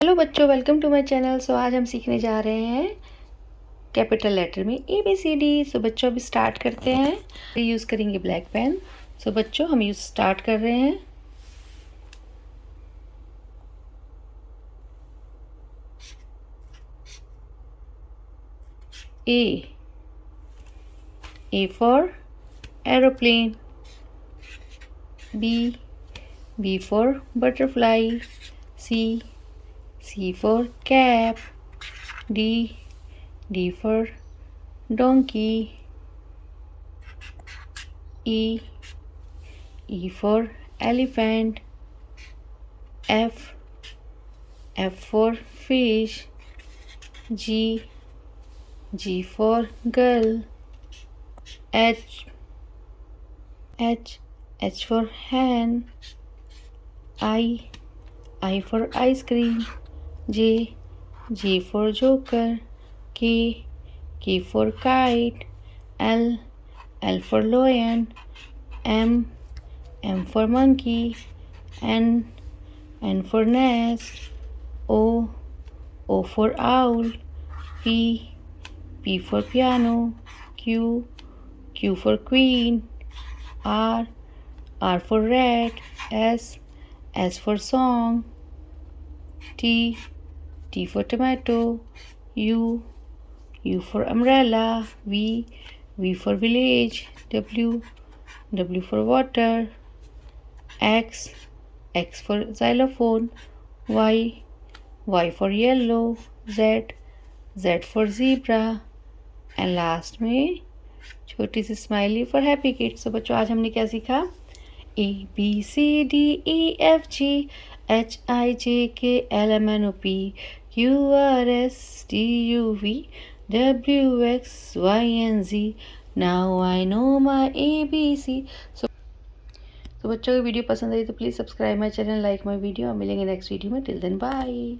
Hello बच्चों, welcome to my channel. सो आज हम सीखने जा रहे हैं कैपिटल लेटर में ABCD। सो बच्चों अभी स्टार्ट करते हैं। यूज़ करेंगे ब्लैक पेन। सो बच्चों हम यूज़ स्टार्ट कर रहे हैं। A for aeroplane. B for butterfly. C for cap. D for donkey. E for elephant. F for fish. G for girl. H for hen. I for ice cream. J for joker. K for kite. L for lion. M for monkey. N for nest. O for owl. P for piano. Q for queen. R for rat. S for song. T for tomato. U for umbrella. V for village. W for water. X for xylophone. Y for yellow. Z for zebra. And last में छोटी सी smiley for happy kids. तो बच्चों आज हमने क्या सीखा? ABCDEFGHIJKLMNOPQRSTUVWXYZ। Now I know my ABC। तो बच्चों की वीडियो पसंद आई तो please subscribe my channel, like my video. मिलेंगे नेक्स्ट वीडियो में। Till then bye.